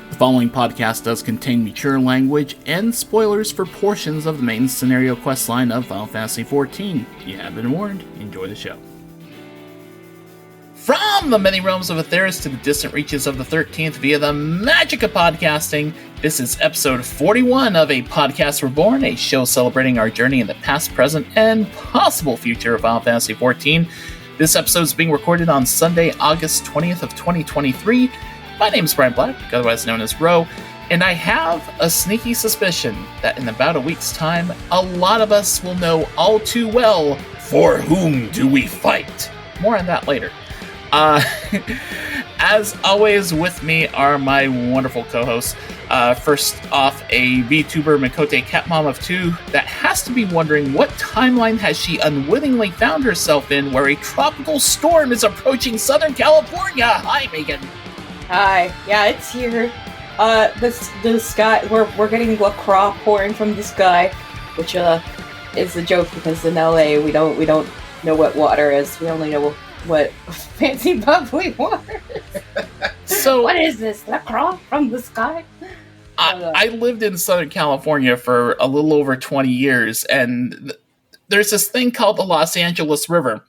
The following podcast does contain mature language and spoilers for portions of the main scenario questline of Final Fantasy XIV. You have been warned. Enjoy the show. From the many realms of Aetheris to the distant reaches of the 13th via the magic of podcasting, this is episode 41 of A Podcast Reborn, a show celebrating our journey in the past, present, and possible future of Final Fantasy XIV. This episode is being recorded on Sunday, August 20th of 2023. My name is Brian Black, otherwise known as Ro, and I have a sneaky suspicion that in about a week's time, a lot of us will know all too well, for whom do we fight? More on that later. As always, with me are my wonderful co-hosts. First off, a VTuber, Mikote Catmom of 2, that has to be wondering what timeline has she unwittingly found herself in where a tropical storm is approaching Southern California. Hi, Megan. Hi. Yeah, it's here. The sky, we're getting LaCroix pouring from the sky, which is a joke because in LA we don't know what water is. We only know what fancy bubbly water is. So what is this? LaCroix from the sky? I lived in Southern California for a little over 20 years, and there's this thing called the Los Angeles River.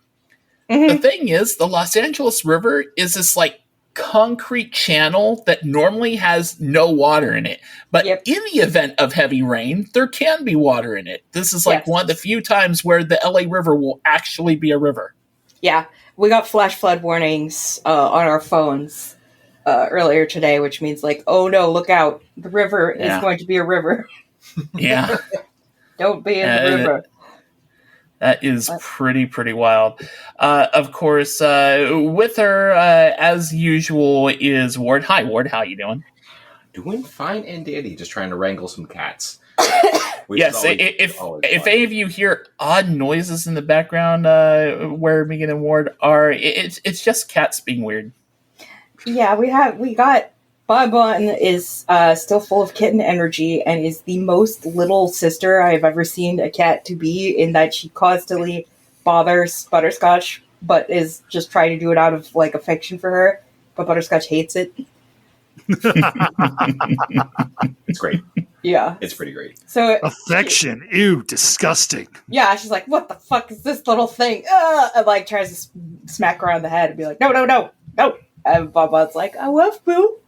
Mm-hmm. The thing is, the Los Angeles River is this concrete channel that normally has no water in it. But in the event of heavy rain, there can be water in it. This is one of the few times where the LA River will actually be a river. Yeah. We got flash flood warnings on our phones earlier today, which means oh no, look out. The river is going to be a river. Yeah. Don't be in the river. That is pretty wild. Of course, with her, as usual, is Ward. Hi, Ward. How you doing? Doing fine and dandy. Just trying to wrangle some cats. Yes, if any of you hear odd noises in the background where Megan and Ward are, it's just cats being weird. Yeah, we got Bon is still full of kitten energy and is the most little sister I've ever seen a cat to be, in that she constantly bothers Butterscotch, but is just trying to do it out of affection for her. But Butterscotch hates it. It's great. Yeah. It's pretty great. So affection. Ew, disgusting. Yeah, she's like, what the fuck is this little thing? And tries to smack her on the head and be like, no. And Bonbon's like, I love Boo.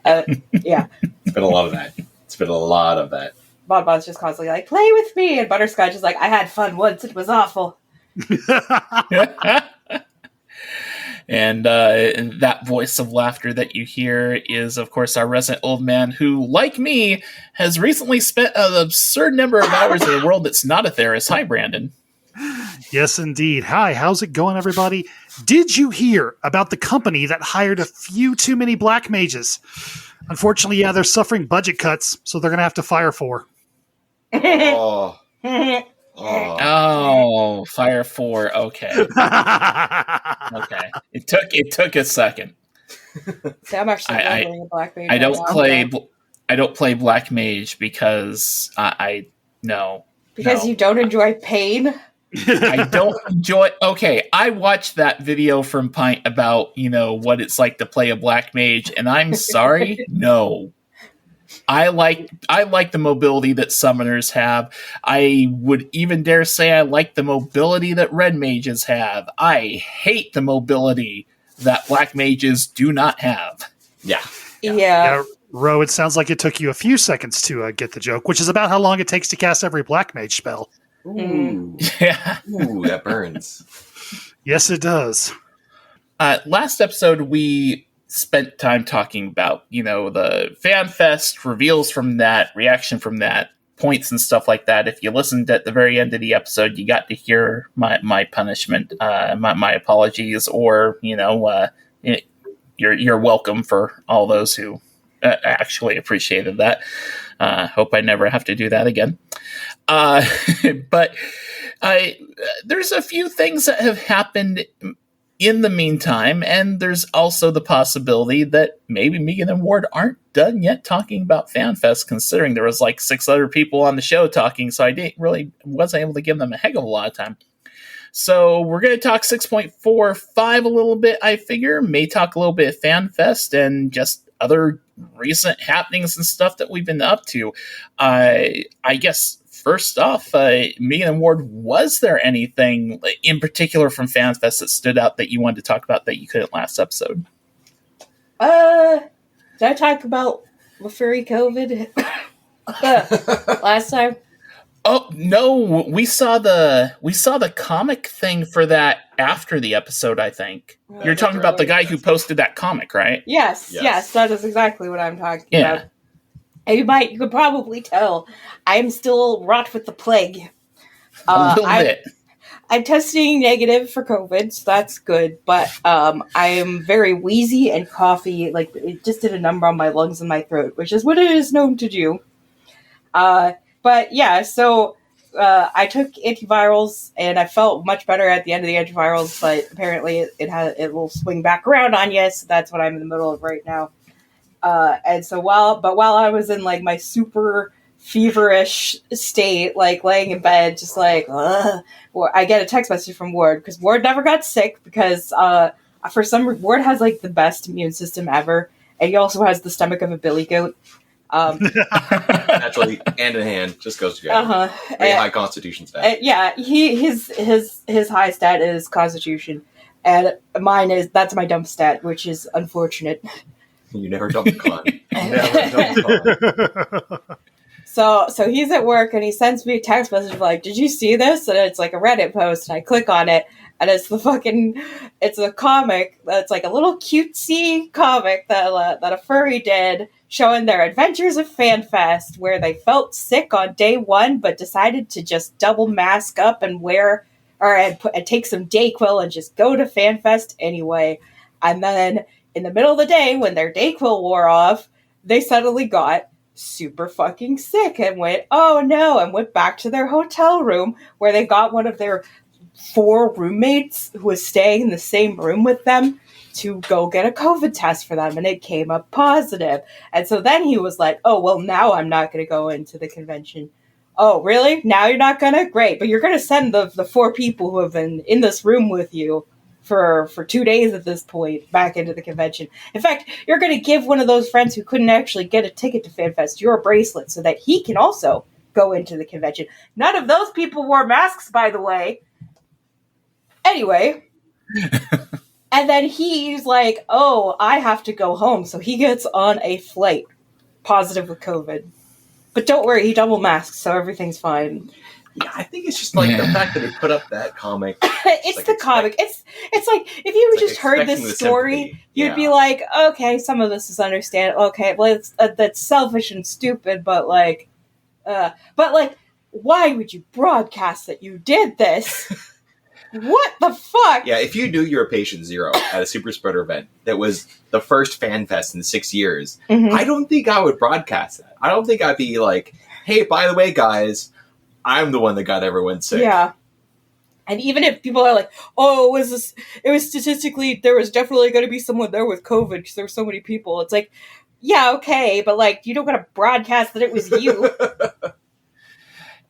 Yeah. It's been a lot of that. Bonbon's just constantly like, play with me. And Butterscotch is like, I had fun once. It was awful. And that voice of laughter that you hear is, of course, our resident old man who, like me, has recently spent an absurd number of hours in a world that's not Aetheris. Hi, Brandon. Yes, indeed. Hi, how's it going, everybody? Did you hear about the company that hired a few too many black mages? Unfortunately, they're suffering budget cuts, so they're going to have to fire 4. Oh. Oh, fire 4. Okay. Okay. It took a second. See, I'm actually a black mage. I don't play black mage because I no. Because you don't enjoy pain. I don't enjoy. Okay, I watched that video from Pint about what it's like to play a black mage, and I'm sorry, no. I like the mobility that summoners have. I would even dare say I like the mobility that red mages have. I hate the mobility that black mages do not have. Yeah. Ro, it sounds like it took you a few seconds to get the joke, which is about how long it takes to cast every black mage spell. Ooh. Yeah. Ooh, that burns. Yes, it does. Last episode, we spent time talking about, the fan fest, reveals from that, reaction from that, points and stuff like that. If you listened at the very end of the episode, you got to hear my punishment, my apologies, or, you're welcome for all those who actually appreciated that. Hope I never have to do that again. But there's a few things that have happened in the meantime, and there's also the possibility that maybe Megan and Ward aren't done yet talking about FanFest, considering there was 6 other people on the show talking, so I wasn't able to give them a heck of a lot of time. So we're going to talk 6.45 a little bit, I figure. May talk a little bit of FanFest and just other recent happenings and stuff that we've been up to. I guess first off, Megan and Ward, was there anything in particular from FanFest that stood out that you wanted to talk about that you couldn't last episode? Did I talk about the furry COVID last time? Oh no, we saw the comic thing for that after the episode, I think. You're talking about the guy who posted that comic, right? Yes, that is exactly what I'm talking about. And you could probably tell I am still wrought with the plague. A little bit. I'm testing negative for COVID, so that's good. But I am very wheezy and coughy. Like, it just did a number on my lungs and my throat, which is what it is known to do. But yeah, so I took antivirals, and I felt much better at the end of the antivirals. But apparently, it will swing back around on you. So that's what I'm in the middle of right now. And so while I was in like my super feverish state, like laying in bed, just like, I get a text message from Ward, because Ward never got sick, because for some reason, Ward has like the best immune system ever, and he also has the stomach of a billy goat. Naturally, hand in hand, just goes together. Very high constitution stat. Yeah, his high stat is constitution, and that's my dump stat, which is unfortunate. You never dump a con. Never dump a con. So he's at work, and he sends me a text message like, "Did you see this?" And it's like a Reddit post, and I click on it, and it's a comic that's like a little cutesy comic that a furry did, showing their adventures at FanFest, where they felt sick on day one, but decided to just double mask up and and take some Dayquil and just go to FanFest anyway. And then in the middle of the day, when their Dayquil wore off, they suddenly got super fucking sick and went, oh no, and went back to their hotel room, where they got one of their 4 roommates who was staying in the same room with them to go get a COVID test for them, and it came up positive. And so then he was like, oh, well, now I'm not going to go into the convention. Oh, really? Now you're not going to? Great. But you're going to send the 4 people who have been in this room with you for 2 days at this point back into the convention. In fact, you're going to give one of those friends who couldn't actually get a ticket to FanFest your bracelet so that he can also go into the convention. None of those people wore masks, by the way. Anyway. And then he's like, oh, I have to go home. So he gets on a flight positive with COVID. But don't worry, he double masks, so everything's fine. Yeah, I think it's just like the fact that he put up that comic. It's like the comic. It's like if you just heard this story, you'd be like, okay, some of this is understandable. Okay, well, that's selfish and stupid, but why would you broadcast that you did this? What the fuck? Yeah, if you knew you were patient zero at a super spreader event that was the first fan fest in 6 years, I don't think I would broadcast that. I don't think I'd be like, hey, by the way, guys, I'm the one that got everyone sick. Yeah. And even if people are like, oh, it was statistically, there was definitely going to be someone there with COVID because there were so many people. It's like, yeah, okay, but like, you don't got to broadcast that it was you.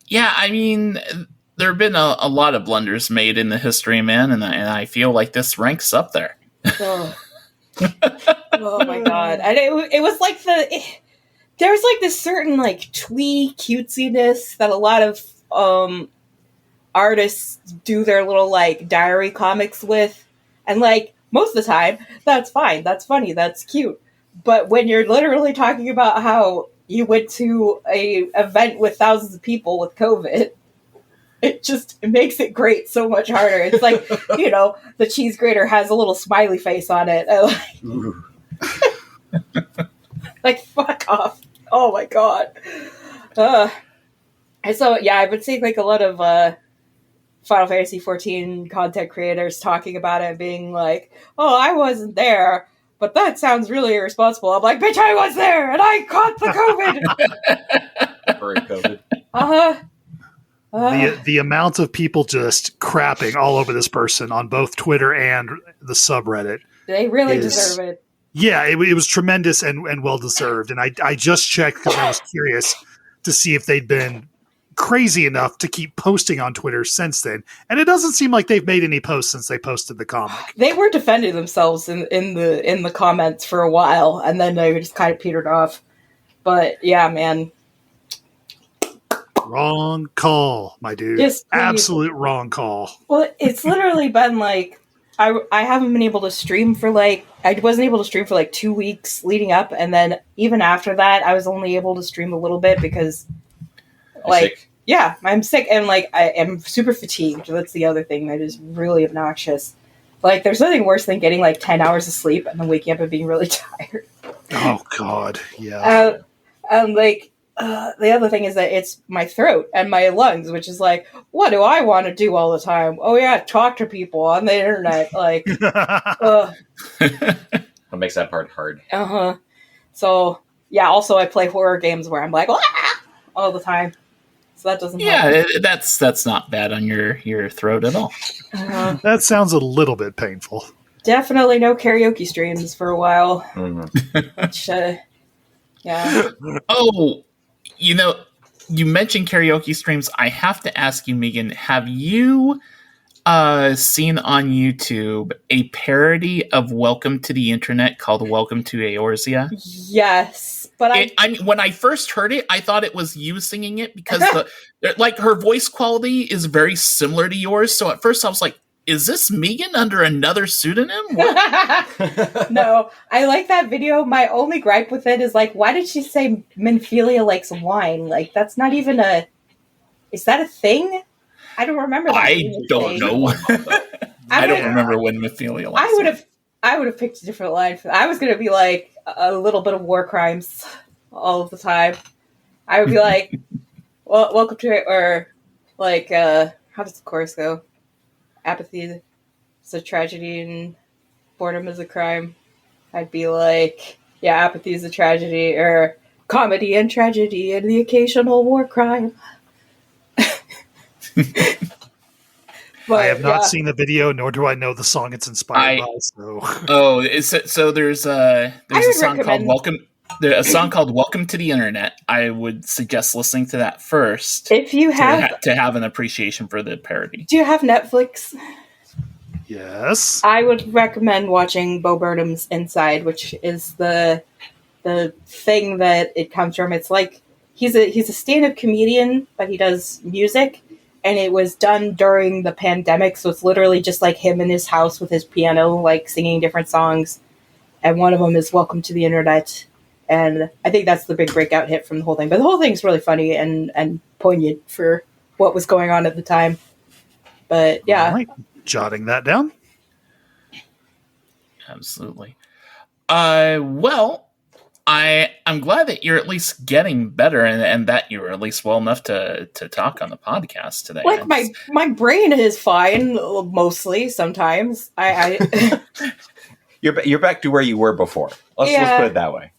Yeah, I mean, there have been a lot of blunders made in the history, man, and I feel like this ranks up there. Oh my god. And it was like there's like this certain like twee cutesiness that a lot of artists do their little like diary comics with, and like most of the time that's fine, that's funny, that's cute. But when you're literally talking about how you went to a event with thousands of people with COVID, it makes it grate so much harder. It's like, you know, the cheese grater has a little smiley face on it. Like, fuck off. Oh my god. And so, yeah, I've been seeing like a lot of Final Fantasy XIV content creators talking about it, being like, oh, I wasn't there, but that sounds really irresponsible. I'm like, bitch, I was there, and I caught the COVID! Furry COVID. Uh-huh. The amount of people just crapping all over this person on both Twitter and the subreddit. They really deserve it. Yeah, it was tremendous and well deserved. And I just checked because I was curious to see if they'd been crazy enough to keep posting on Twitter since then. And it doesn't seem like they've made any posts since they posted the comic. They were defending themselves in the comments for a while, and then they just kind of petered off. But yeah, man. Wrong call, my dude. Just absolute wrong call. Well, it's literally been like I haven't been able to stream for I wasn't able to stream for 2 weeks leading up, and then even after that, I was only able to stream a little bit because sick. Yeah, I'm sick and I am super fatigued. That's the other thing that is really obnoxious. There's nothing worse than getting 10 hours of sleep and then waking up and being really tired. Oh God, yeah. The other thing is that it's my throat and my lungs, which is what do I want to do all the time? Oh yeah, talk to people on the internet. What makes that part hard? So yeah, also I play horror games where I'm all the time. So that doesn't help. that's not bad on your throat at all. That sounds a little bit painful. Definitely no karaoke streams for a while. Which, yeah. Oh, you mentioned karaoke streams. I have to ask you, Megan, have you seen on YouTube a parody of Welcome to the Internet called Welcome to Eorzea? Yes, but when I first heard it, I thought it was you singing it because her voice quality is very similar to yours. So at first I was like, is this Megan under another pseudonym? No, I like that video. My only gripe with it is why did she say Minfilia likes wine? That's not even is that a thing? I don't remember that. I don't know. I don't remember when Minfilia likes I would have picked a different line for that. I was going to be a little bit of war crimes all of the time. I would be well, welcome to it, or how does the chorus go? Apathy is a tragedy and boredom is a crime. I'd be yeah, apathy is a tragedy, or comedy and tragedy and the occasional war crime. But, I have not seen the video, nor do I know the song it's inspired by. So there's a song called Welcome. There's a song called "Welcome to the Internet." I would suggest listening to that first if you have to have an appreciation for the parody. Do you have Netflix? Yes. I would recommend watching Bo Burnham's Inside, which is the thing that it comes from. It's he's a stand-up comedian, but he does music, and it was done during the pandemic, so it's literally just him in his house with his piano, singing different songs, and one of them is "Welcome to the Internet." And I think that's the big breakout hit from the whole thing. But the whole thing's really funny and poignant for what was going on at the time. But yeah. All right. Jotting that down. Absolutely. Well, I'm glad that you're at least getting better and that you were at least well enough to talk on the podcast today. My brain is fine, mostly, sometimes. You're back to where you were before. Let's put it that way.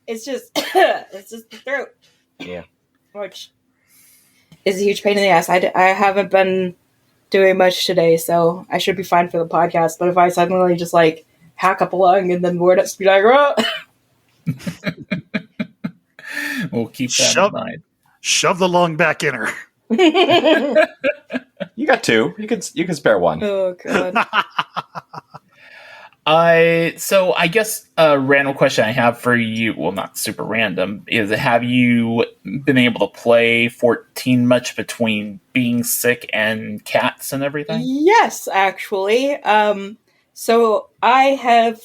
It's just the throat. Yeah. Which is a huge pain in the ass. I haven't been doing much today, so I should be fine for the podcast. But if I suddenly just hack up a lung and then word up be we'll keep that in mind. Shove the lung back in her. You got two. You can spare one. Oh god. So I guess a random question I have for you, well, not super random, is have you been able to play 14 much between being sick and cats and everything? Yes, actually. So I have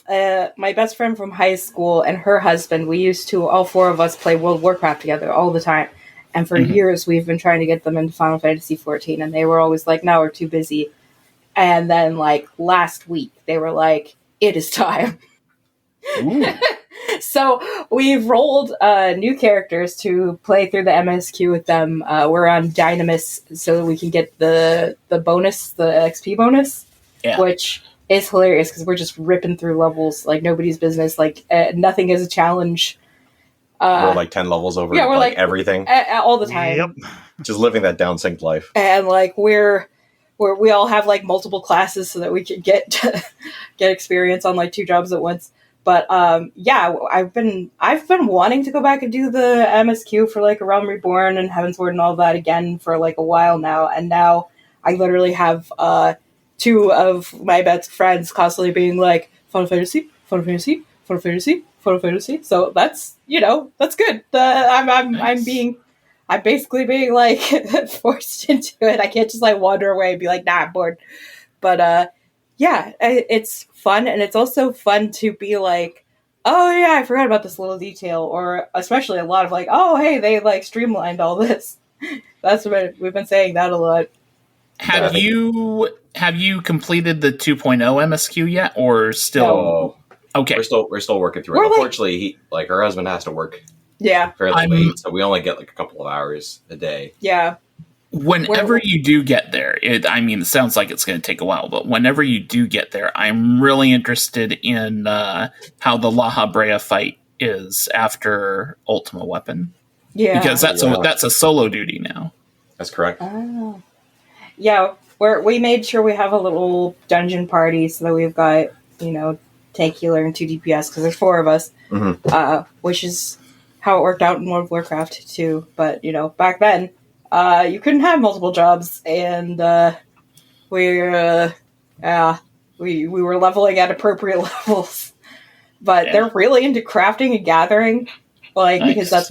my best friend from high school and her husband. We used to, all four of us, play World of Warcraft together all the time. And for years, we've been trying to get them into Final Fantasy XIV, and they were always no, we're too busy. And then, last week, they were it is time. So we've rolled new characters to play through the MSQ with them. We're on Dynamis so that we can get the bonus, the XP bonus, which is hilarious because we're just ripping through levels like nobody's business. Nothing is a challenge. We're 10 levels over we're everything. All the time. Yep. Just living that down-synced life. And we all have multiple classes so that we can get experience on 2 jobs at once. But yeah, I've been wanting to go back and do the MSQ for like A Realm Reborn and Heavensward and all that again for like a while now, and now I literally have two of my best friends constantly being like Final Fantasy, Final Fantasy, Final Fantasy, Final Fantasy. So that's that's good. I'm basically being like forced into it. I can't just like wander away and be like, nah, I'm bored. But yeah, it's fun, and it's also fun to be like, oh yeah, I forgot about this little detail, or especially a lot of like, oh hey, they like streamlined all this. That's what we've been saying that a lot. Have you completed the 2.0 MSQ yet, or still? No. Okay, we're still working through it. Unfortunately, her husband has to work fairly late, so we only get like a couple of hours a day. Yeah. Whenever you do get there, it sounds like it's going to take a while, but whenever you do get there, I'm really interested in how the La Habrea fight is after Ultima Weapon. Yeah. Because that's a solo duty now. That's correct. Oh. Yeah, we made sure we have a little dungeon party so that we've got, tank healer and 2 DPS, because there's 4 of us, which is how it worked out in World of Warcraft too. But, back then, you couldn't have multiple jobs, and we were leveling at appropriate levels. But they're really into crafting and gathering, nice. Because that's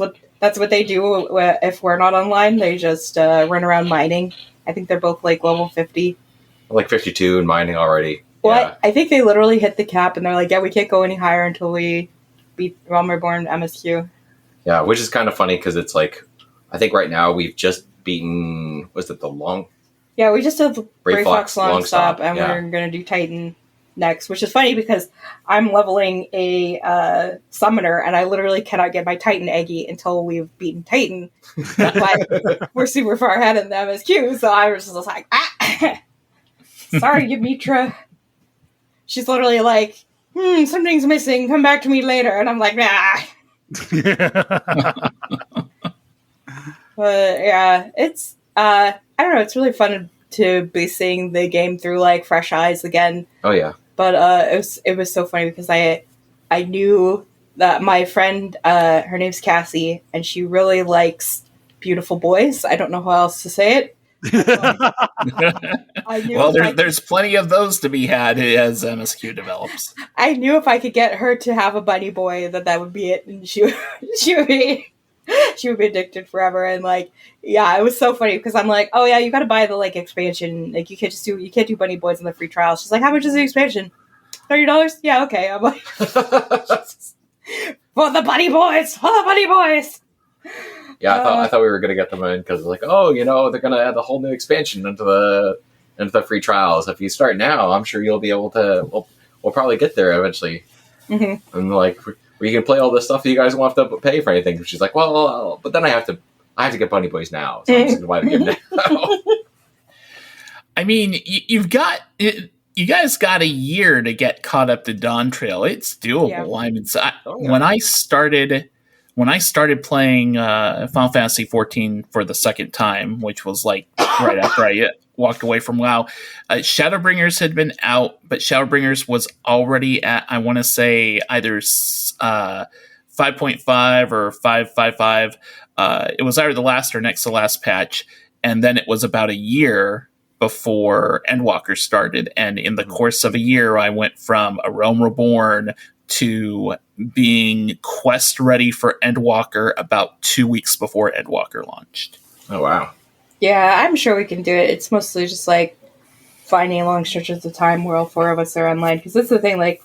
what they do if we're not online. They just run around mining. I think they're both like level 50. Like 52 in mining already. Well, yeah. I think they literally hit the cap, and they're like, yeah, we can't go any higher until we beat Realm Reborn MSQ. Yeah, which is kind of funny because it's like, I think right now we've just beaten, was it the long? Yeah, we just did the Brave Fox long stop, and yeah. we're going to do Titan next, which is funny because I'm leveling a summoner, and I literally cannot get my Titan Eggy until we've beaten Titan. But we're super far ahead in the MSQ, so I was just like, sorry, Yamitra. She's literally like, something's missing, come back to me later. And I'm like, nah. But yeah, it's, I don't know, it's really fun to be seeing the game through like fresh eyes again. Oh yeah. But it was so funny because I knew that my friend, her name's Cassie, and she really likes beautiful boys. I don't know how else to say it. Well, there's plenty of those to be had as MSQ develops. I knew if I could get her to have a bunny boy, that would be it, and she would be addicted forever. And like, yeah, it was so funny because I'm like, oh yeah, you got to buy the like expansion. Like you can't do bunny boys in the free trial. She's like, how much is the expansion? $30? Yeah, okay. I'm like, for the bunny boys, for the bunny boys. Yeah, I thought we were gonna get them in because like, oh, they're gonna add the whole new expansion into the free trials. If you start now, I'm sure you'll be able to. We'll probably get there eventually. Mm-hmm. And like, where you can play all this stuff that you guys won't have to pay for anything. She's like, well, but then I have to get Bunny Boys now, so I'm just gonna buy the game now. I mean, you guys got a year to get caught up to Dawn Trail. It's doable. Yeah. I mean, when I started playing Final Fantasy XIV for the second time, which was like right after I walked away from WoW, Shadowbringers had been out, but Shadowbringers was already at, I want to say, either 5.5 or 5.55. It was either the last or next to last patch, and then it was about a year before Endwalker started, and in the course of a year, I went from A Realm Reborn to being quest ready for Endwalker about 2 weeks before Endwalker launched. Oh, wow. Yeah, I'm sure we can do it. It's mostly just like finding long stretches of time where all 4 of us are online. Because that's the thing, like,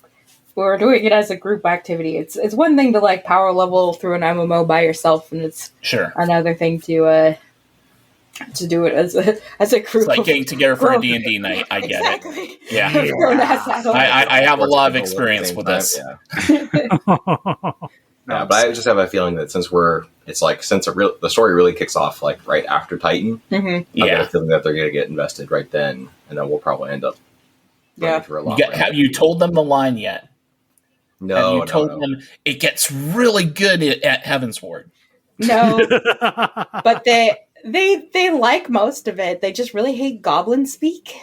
we're doing it as a group activity. It's one thing to like power level through an MMO by yourself, and it's another thing to do it as a group. It's like getting together for a D&D night. I get it. Yeah. I have a lot of experience with this. Yeah, but I just have a feeling that since the story really kicks off like right after Titan, I get a feeling that they're going to get invested right then, and then we'll probably end up for a lot. Have you told them the line yet? No. Have you told them it gets really good at Heavensward? No, but they like most of it. They just really hate goblin speak.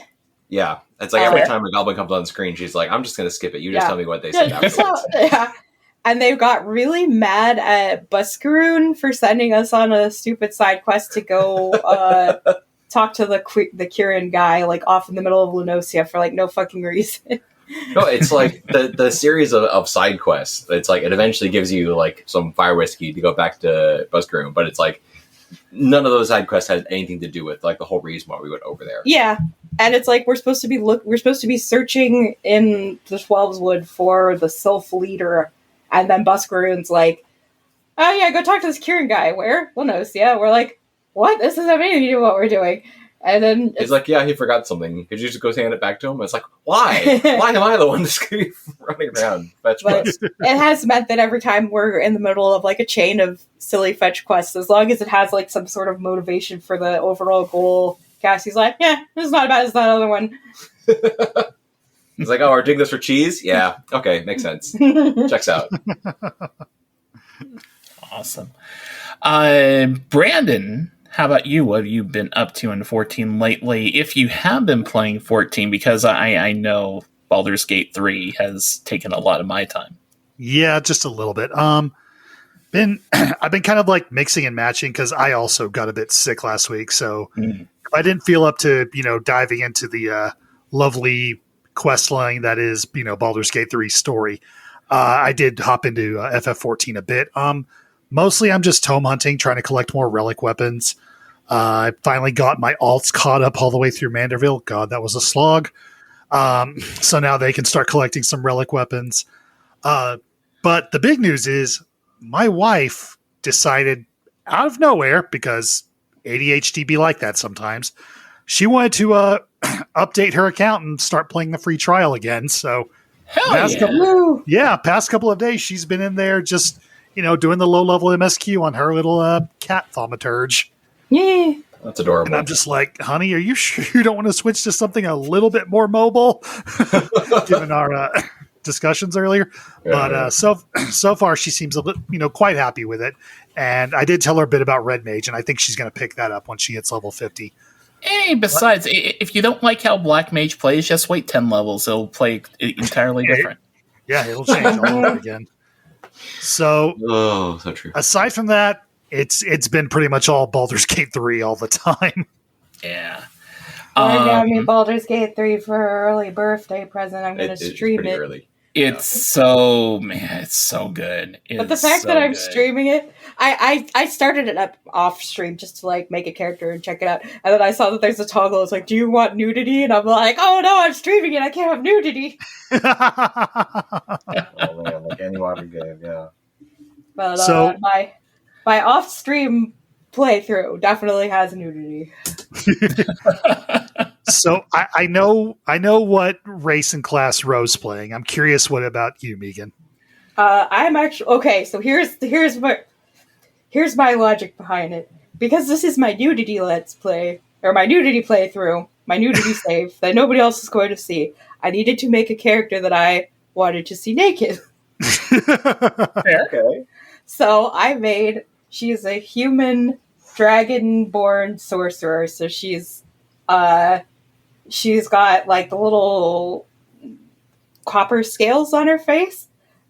Yeah, It's like every time a goblin comes on the screen, she's like, I'm just going to skip it. You just tell me what they said. Yeah. And they got really mad at Buskaroon for sending us on a stupid side quest to go talk to the Kirin guy, like, off in the middle of Lunosia for, like, no fucking reason. No, it's like the series of side quests. It's like it eventually gives you like some fire whiskey to go back to Buskaroon, but it's like none of those side quests had anything to do with like the whole reason why we went over there. Yeah, and it's like we're supposed to be searching in the Twelveswood for the Sylph leader, and then Buskaroon's like, "Oh yeah, go talk to this Kirin guy." Where? Lunosia. We're like, "What? This doesn't have anything to do with what we're doing." And then he's like, yeah, he forgot something. Could you just go hand it back to him? It's like, why? Why am I the one that's running around fetch quests? It has meant that every time we're in the middle of like a chain of silly fetch quests, as long as it has like some sort of motivation for the overall goal, Cassie's like, yeah, this is not as bad as that other one. He's like, oh, we're doing this for cheese? Yeah, okay, makes sense. Checks out. Awesome. Brandon, how about you? What have you been up to in 14 lately? If you have been playing 14, because I know Baldur's Gate 3 has taken a lot of my time. Yeah, just a little bit. I've been kind of like mixing and matching because I also got a bit sick last week. So I didn't feel up to, diving into the lovely quest line that is, Baldur's Gate 3 story. I did hop into FF14 a bit. Mostly I'm just tome hunting, trying to collect more relic weapons. I finally got my alts caught up all the way through Manderville. God, that was a slog. So now they can start collecting some relic weapons. But the big news is my wife decided out of nowhere, because ADHD be like that sometimes, she wanted to update her account and start playing the free trial again. So past couple of days, she's been in there just, doing the low-level MSQ on her little cat thaumaturge. Yeah. That's adorable. And I'm just like, honey, are you sure you don't want to switch to something a little bit more mobile? Given our discussions earlier. Yeah, but so far she seems a bit, quite happy with it. And I did tell her a bit about Red Mage, and I think she's going to pick that up when she hits level 50. Hey, besides, if you don't like how Black Mage plays, just wait 10 levels. It'll play entirely different. Yeah, it'll change all over again. So true. Aside from that, it's been pretty much all Baldur's Gate 3 all the time. Yeah. I got me Baldur's Gate 3 for her early birthday present. I'm going to stream it. Early. It's so good. But the fact that I'm streaming it, I started it up off stream just to like make a character and check it out. And then I saw that there's a toggle. It's like, do you want nudity? And I'm like, oh no, I'm streaming it. I can't have nudity. Oh man, like any modern game, yeah. But so my off-stream playthrough definitely has nudity. So I know what race and class Ro's playing. I'm curious, what about you, Megan? I'm actually okay. So here's my logic behind it. Because this is my nudity let's play, or my nudity playthrough, my nudity save that nobody else is going to see. I needed to make a character that I wanted to see naked. Okay. So she's a human dragon-born sorcerer. So she's got like the little copper scales on her face.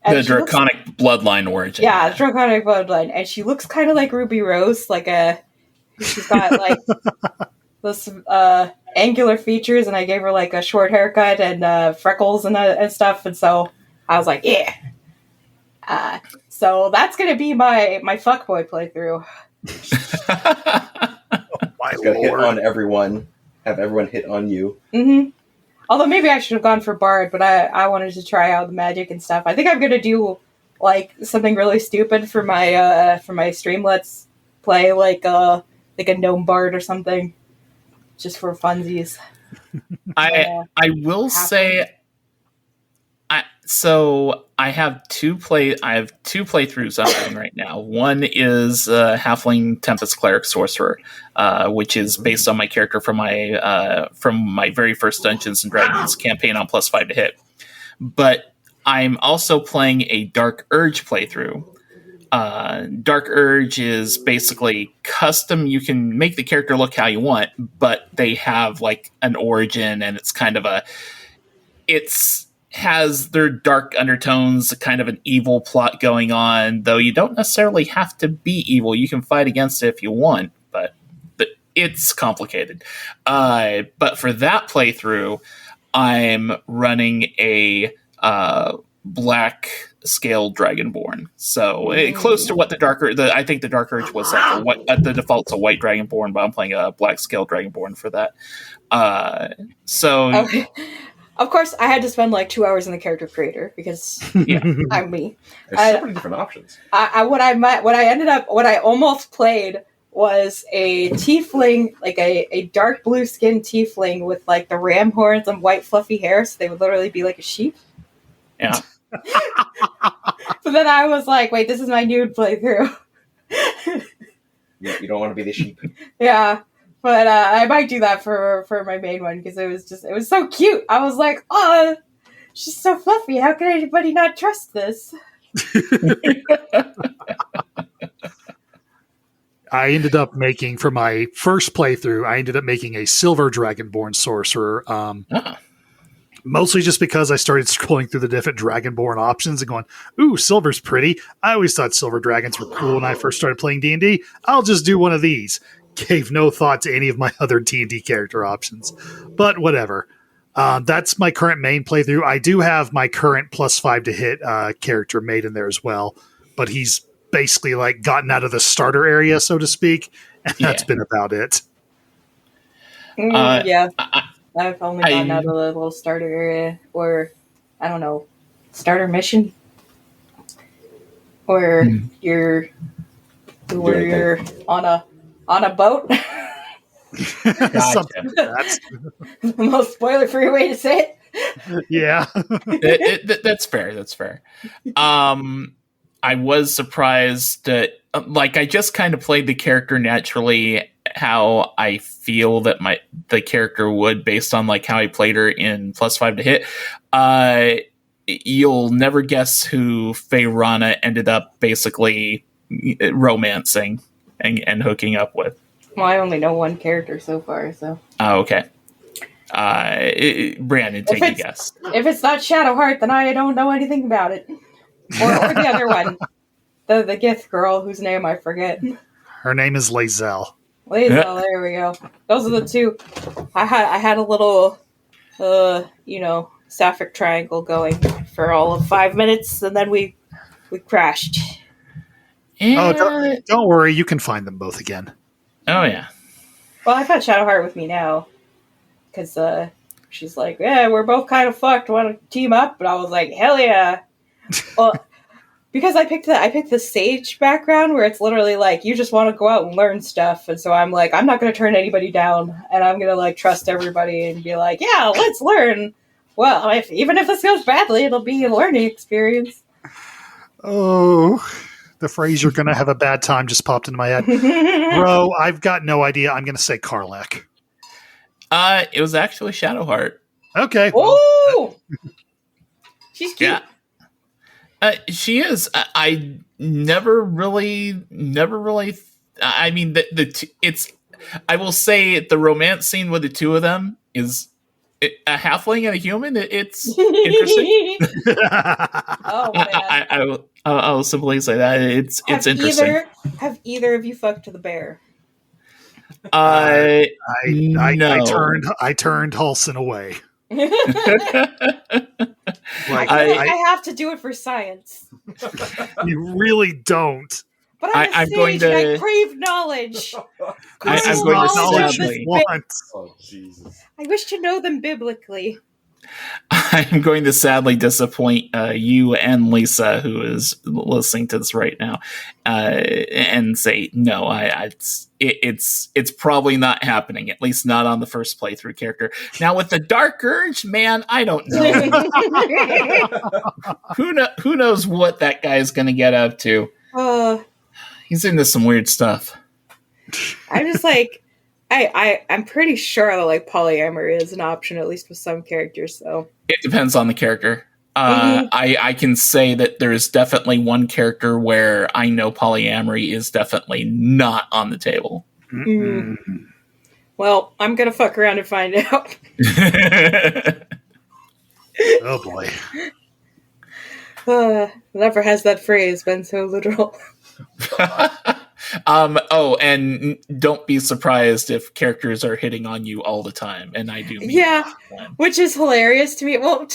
The draconic bloodline origin. Yeah, draconic bloodline. And she looks kind of like Ruby Rose, she's got like this angular features, and I gave her like a short haircut and freckles and stuff. And so I was like, yeah. So that's gonna be my fuckboy playthrough. My Lord. Hit on everyone. Have everyone hit on you. Mm-hmm. Although maybe I should have gone for Bard, but I wanted to try out the magic and stuff. I think I'm gonna do like something really stupid for my stream. Let's play like a gnome Bard or something, just for funsies. I will say. I have two playthroughs I'm doing right now. One is Halfling Tempest Cleric Sorcerer, which is based on my character from my very first Dungeons and Dragons campaign on +5 to hit. But I'm also playing a Dark Urge playthrough, Dark Urge is basically custom. You can make the character look how you want, but they have like an origin, and it's kind of it's has their dark undertones, kind of an evil plot going on, though you don't necessarily have to be evil. You can fight against it if you want, but it's complicated. But for that playthrough, I'm running a black scale Dragonborn, so close to what I think the Dark Urge was like the default's a white Dragonborn, but I'm playing a black scale Dragonborn for that. Okay. Of course, I had to spend like 2 hours in the character creator because I'm me. There's so many different options. What I almost played was a tiefling, like a dark blue skinned tiefling with like the ram horns and white fluffy hair, so they would literally be like a sheep. Yeah. So then I was like, wait, this is my nude playthrough. Yeah, you don't want to be the sheep. Yeah. But I might do that for my main one because it was so cute. I was like, oh, she's so fluffy. How can anybody not trust this? I ended up making, for my first playthrough, a silver Dragonborn sorcerer. Mostly just because I started scrolling through the different Dragonborn options and going, ooh, silver's pretty. I always thought silver dragons were cool when I first started playing D&D. I'll just do one of these. Gave no thought to any of my other D&D character options. But whatever. That's my current main playthrough. I do have my current +5 to hit character made in there as well. But he's basically like gotten out of the starter area, so to speak. And that's been about it. Yeah. I've only gotten out of the little starter area, or I don't know, starter mission, or you're on a boat. Something like that. The most spoiler-free way to say it. Yeah. That's fair. That's fair. I was surprised that, like, I just kind of played the character naturally, how I feel that the character would, based on like how I played her in +5 to hit. You'll never guess who Faerana ended up basically romancing and hooking up with. Well, I only know one character so far, so. Oh, okay. Brandon, take a guess. If it's not Shadowheart, then I don't know anything about it. Or the other one. The Gith girl, whose name I forget. Her name is Lae'zel. Lae'zel, there we go. Those are the two. I had a little, sapphic triangle going for all of 5 minutes, and then we crashed. Oh, don't worry. You can find them both again. Oh, yeah. Well, I've had Shadowheart with me now. Because she's like, yeah, we're both kind of fucked. Want to team up? And I was like, hell yeah. Well, because I picked the sage background where it's literally like, you just want to go out and learn stuff. And so I'm like, I'm not going to turn anybody down. And I'm going to like trust everybody and be like, yeah, let's learn. Well, even if this goes badly, it'll be a learning experience. Oh, the phrase "you're going to have a bad time" just popped into my head. Bro, I've got no idea. I'm going to say Karlach. It was actually Shadowheart. Okay. Oh! She's cute. Yeah. She is. I never really. I mean, it's. I will say the romance scene with the two of them is a halfling and a human. It's interesting. Oh man! I'll simply say that it's interesting. Have either of you fucked the bear? I no. I turned Halson away. I have to do it for science. You really don't. But I'm going to. I crave knowledge. I'm going to sadly. Oh Jesus! I wish to know them biblically. I'm going to sadly disappoint you and Lisa, who is listening to this right now, and say no. It's probably not happening. At least not on the first playthrough character. Now with the Dark Urge, man, I don't know. Who knows what that guy is going to get up to? He's into some weird stuff. I'm just like. I'm pretty sure that like polyamory is an option, at least with some characters. So it depends on the character. I can say that there's definitely one character where I know polyamory is definitely not on the table. Well, I'm gonna fuck around and find out. Oh boy. Never has that phrase been so literal. And don't be surprised if characters are hitting on you all the time, and I do mean Yeah, which is hilarious to me. Well,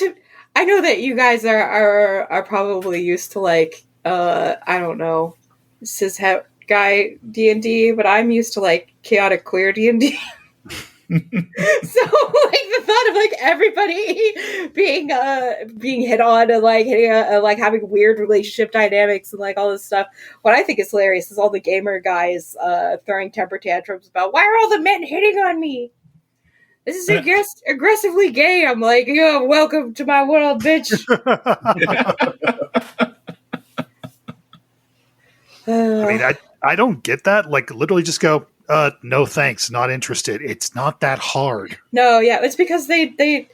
I know that you guys are probably used to like I don't know, cishet guy D&D, but I'm used to like chaotic queer D&D. So like the thought of like everybody being hit on and like hitting like having weird relationship dynamics and like all this stuff. What I think is hilarious is all the gamer guys throwing temper tantrums about why are all the men hitting on me? This is aggressively gay. I'm like, yeah, welcome to my world, bitch. I mean, I don't get that. Like, literally just go, no thanks, not interested. It's not that hard. No, yeah, it's because they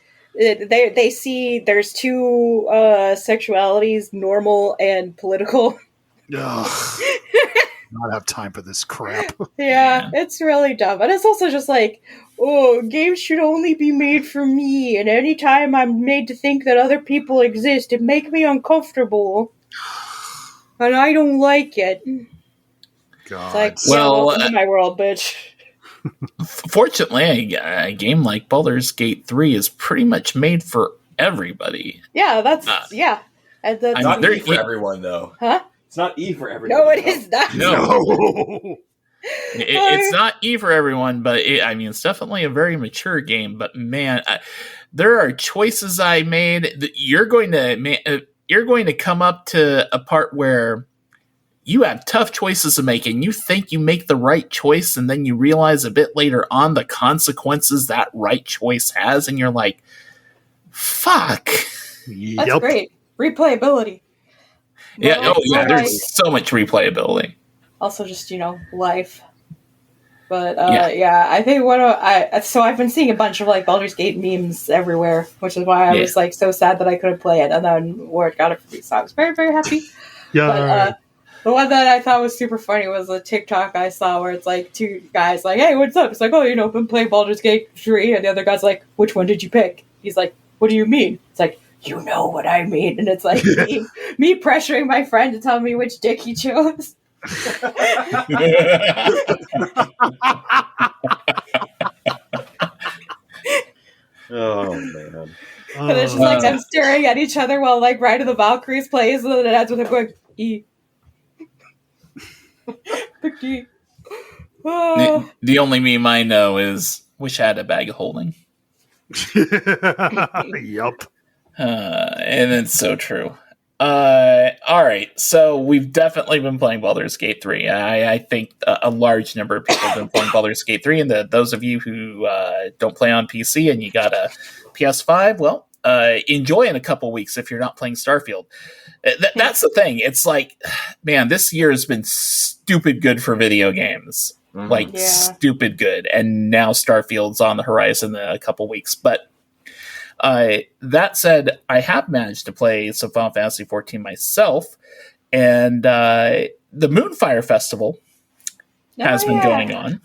see there's two sexualities, normal and political. Ugh. Not have time for this crap. Yeah, it's really dumb. And it's also just like, oh, games should only be made for me, and anytime I'm made to think that other people exist, it makes me uncomfortable. And I don't like it. God. It's like, well, welcome to my world, bitch. Fortunately, a game like Baldur's Gate 3 is pretty much made for everybody. Yeah, that's yeah. And that's, Not E for everyone, though. Huh? It's not E for everyone. No, it is not. No. It's not E for everyone, but it's definitely a very mature game. But man, there are choices I made that you're going to come up to a part where you have tough choices to make, and you think you make the right choice, and then you realize a bit later on the consequences that right choice has, and you're like, "Fuck." That's great replayability. Yeah. There's so much replayability. Also, just life. But I think so I've been seeing a bunch of like Baldur's Gate memes everywhere, which is why I was like so sad that I couldn't play it, and then Ward got it for me, so I was very, very happy. Yeah. But, the one that I thought was super funny was a TikTok I saw where it's like two guys like, "Hey, what's up?" It's like, "Oh, been playing Baldur's Gate 3," and the other guy's like, "Which one did you pick?" He's like, "What do you mean?" It's like, "You know what I mean," and it's like me pressuring my friend to tell me which dick he chose. Oh man! And it's just like them staring at each other while like Ride of the Valkyries plays, and then it ends with him going E. Big D. Oh. The only meme I know is "Wish I had a bag of holding." Yup. And it's so true. All right, so we've definitely been playing Baldur's Gate 3. I think a large number of people have been playing Baldur's Gate 3, and those of you who don't play on PC and you got a PS5, well, enjoy in a couple weeks if you're not playing Starfield. That's the thing. It's like, man, this year has been stupid good for video games. Mm-hmm. Stupid good. And now Starfield's on the horizon in a couple weeks. But that said, I have managed to play some Final Fantasy XIV myself, and the Moonfire Festival has been going on.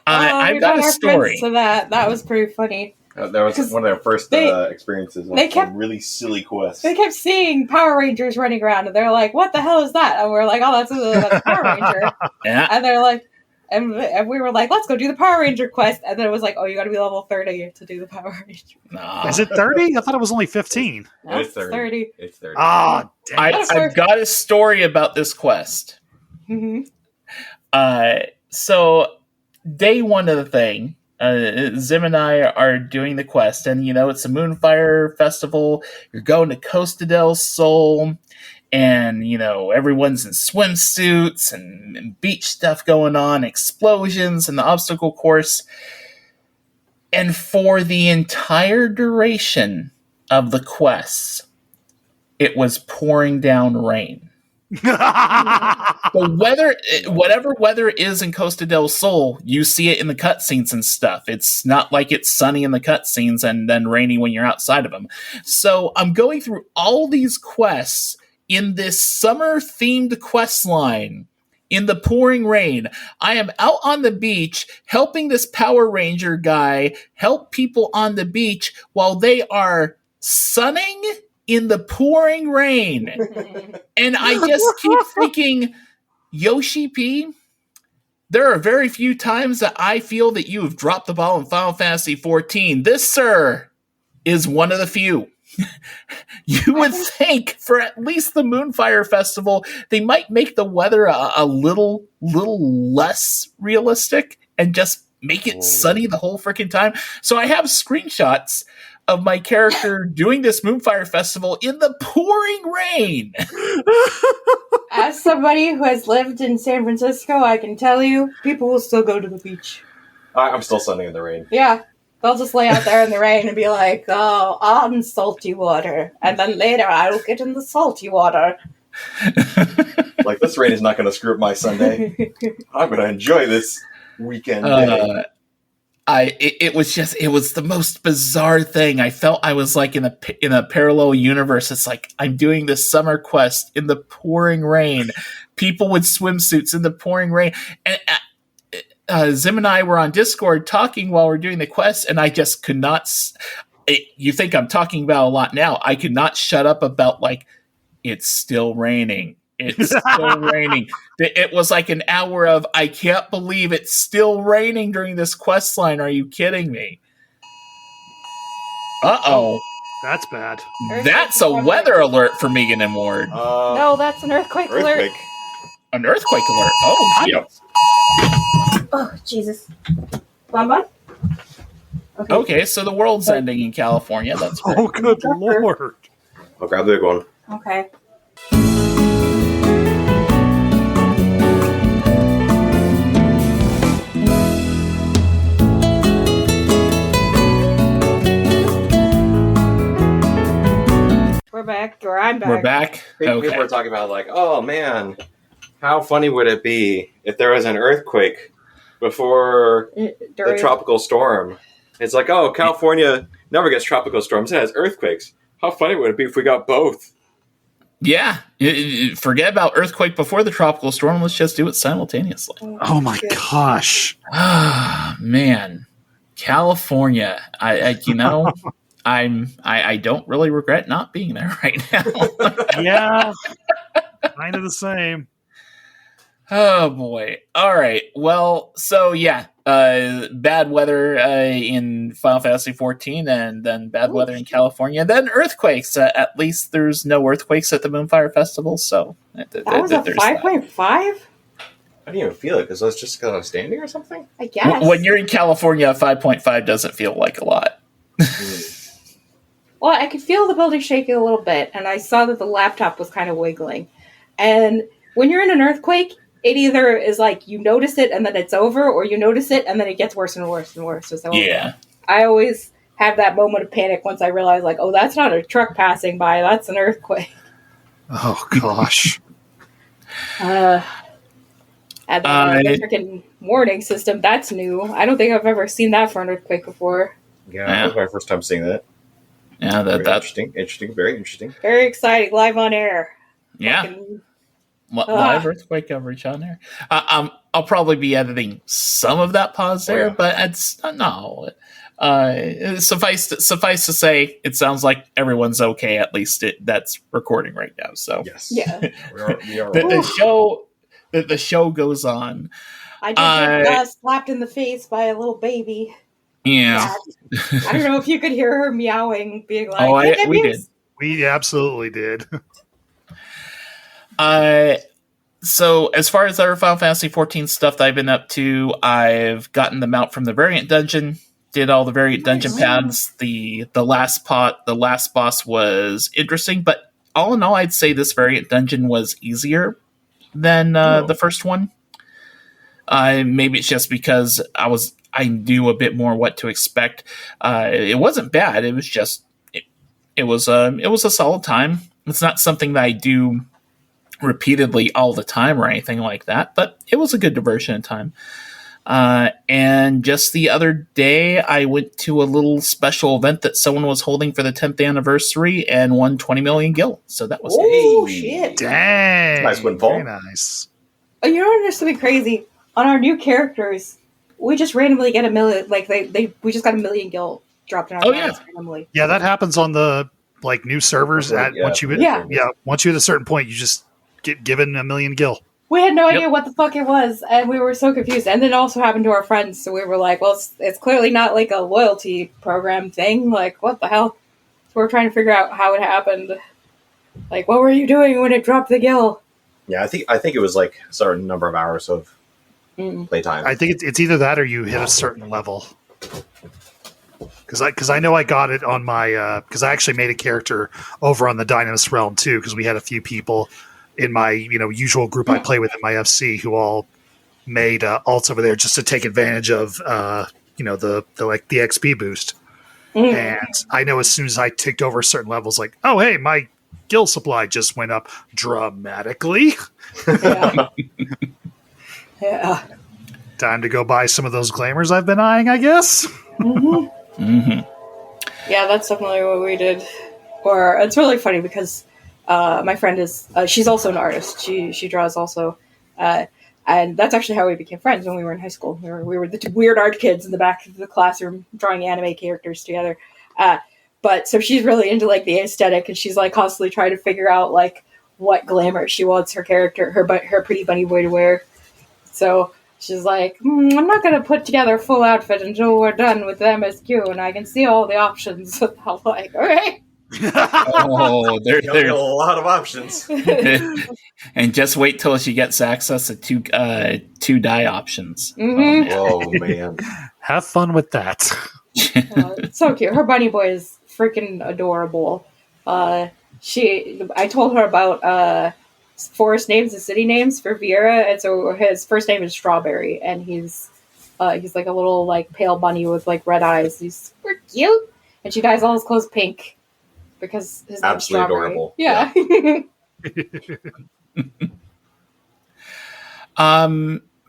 I've got a story. So that was pretty funny. That was one of their first experiences. They kept really silly quests. They kept seeing Power Rangers running around, and they're like, "What the hell is that?" And we're like, "Oh, that's a Power Ranger." Yeah. And they're like. And we were like, let's go do the Power Ranger quest. And then it was like, oh, you got to be level 30 to do the Power Ranger. Nah. Is it 30? I thought it was only 15. No, it's 30. It's 30. Ah, damn. I've got a story about this quest. Mm-hmm. So, day one of the thing, Zim and I are doing the quest. And, it's a Moonfire Festival. You're going to Costa del Sol. And, everyone's in swimsuits and beach stuff going on, explosions and the obstacle course. And for the entire duration of the quests, it was pouring down rain. The weather, whatever weather is in Costa del Sol, you see it in the cutscenes and stuff. It's not like it's sunny in the cutscenes and then rainy when you're outside of them. So I'm going through all these quests in this summer-themed quest line. In the pouring rain, I am out on the beach helping this Power Ranger guy help people on the beach while they are sunning in the pouring rain. And I just keep thinking, Yoshi P, there are very few times that I feel that you have dropped the ball in Final Fantasy XIV. This, sir, is one of the few. You would think for at least the Moonfire Festival, they might make the weather a little less realistic and just make it sunny the whole freaking time. So I have screenshots of my character doing this Moonfire Festival in the pouring rain. As somebody who has lived in San Francisco, I can tell you, people will still go to the beach. I'm still sunning in the rain. Yeah. They'll just lay out there in the rain and be like, oh, I'm in salty water. And then later I'll get in the salty water. Like, this rain is not going to screw up my Sunday. I'm going to enjoy this weekend day. It was the most bizarre thing. I felt I was like in a parallel universe. It's like I'm doing this summer quest in the pouring rain. People with swimsuits in the pouring rain. And Zim and I were on Discord talking while we're doing the quest, and I just could not. You think I'm talking about a lot now? I could not shut up about like it's still raining. It's still raining. It was like an hour of I can't believe it's still raining during this quest line. Are you kidding me? Uh-oh. That's bad. That's a weather alert for Megan and Ward. No, that's an earthquake alert. An earthquake alert. Oh, Yep. Oh, Jesus. Bonbon? Okay, so the world's ending in California. That's great. Oh, good lord. I'll grab the big one. Okay. We're back, or I'm back. We're back. People are talking about, like, oh man, how funny would it be if there was an earthquake before the tropical storm? It's like, oh, California never gets tropical storms, it has earthquakes. How funny would it be if we got both? Yeah. Forget about earthquake before the tropical storm. Let's just do it simultaneously. Oh my gosh. Ah, man. California. I don't really regret not being there right now. Yeah. Kind of the same. Oh boy. All right. Well, so yeah, bad weather in Final Fantasy XIV, and then bad weather in California, then earthquakes. At least there's no earthquakes at the Moonfire Festival, so that was a 5.5. I didn't even feel it because I was just because I was standing or something. I guess when you're in California, 5.5 doesn't feel like a lot. Well, I could feel the building shaking a little bit, and I saw that the laptop was kind of wiggling. And when you're in an earthquake, it either is like you notice it and then it's over, or you notice it and then it gets worse and worse and worse. So yeah. I always have that moment of panic once I realize, like, oh, that's not a truck passing by, that's an earthquake. Oh, gosh. And the freaking warning system, that's new. I don't think I've ever seen that for an earthquake before. Yeah, that was my first time seeing that. Yeah, that's interesting, very interesting. Very exciting, live on air. Yeah. Live earthquake coverage on there. I'll probably be editing some of that pause there, but it's no. Suffice to say, it sounds like everyone's okay. At least that's recording right now. So yes, yeah, we are the show goes on. I did get slapped in the face by a little baby. Yeah. I don't know if you could hear her meowing, being like, we did. We absolutely did. So as far as other Final Fantasy XIV stuff that I've been up to, I've gotten the mount from the variant dungeon, did all the variant dungeon paths. The last boss was interesting, but all in all, I'd say this variant dungeon was easier than the first one. Maybe it's just because I knew a bit more what to expect. It wasn't bad. It was just it was a solid time. It's not something that I do repeatedly all the time or anything like that, but it was a good diversion in time. And just the other day, I went to a little special event that someone was holding for the 10th anniversary and won 20 million gil. So that was Oh, Hey. shit. Dang. Nice windfall. Very nice. Oh, you know what is something crazy? On our new characters, we just randomly get a million, like, we just got a million gil dropped in our accounts randomly. Yeah, that happens on the like new servers. Once you hit a certain point, you just get given a million gil. We had no idea what the fuck it was, and we were so confused. And it also happened to our friends, so we were like, well, it's clearly not like a loyalty program thing. Like, what the hell? So we're trying to figure out how it happened. Like, what were you doing when it dropped the gil? Yeah, I think it was like a certain number of hours of playtime. I think it's either that or you hit a certain level. Because I know I got it on my because I actually made a character over on the Dynamis realm too, because we had a few people in my usual group I play with in my FC who all made alts over there just to take advantage of the XP boost. And I know as soon as I ticked over certain levels, like, oh hey, my gil supply just went up dramatically. Yeah. Yeah. Time to go buy some of those glamours I've been eyeing, I guess. Yeah, that's definitely what we did. Or it's really funny because my friend is she's also an artist. She draws also, and that's actually how we became friends when we were in high school. We were the two weird art kids in the back of the classroom drawing anime characters together. But so she's really into like the aesthetic, and she's like constantly trying to figure out like what glamour she wants her character, her pretty bunny boy to wear. So she's like, I'm not going to put together a full outfit until we're done with MSQ and I can see all the options. I'm like, okay. Oh, there's a lot of options. And just wait till she gets access to two die options. Mm-hmm. Oh man. Have fun with that. It's so cute. Her bunny boy is freaking adorable. I told her about forest names and city names for Vieira, and so his first name is Strawberry, and he's like a little like pale bunny with like red eyes. He's super cute, and she dyes all his clothes pink because his name's Absolutely Strawberry. adorable. Yeah.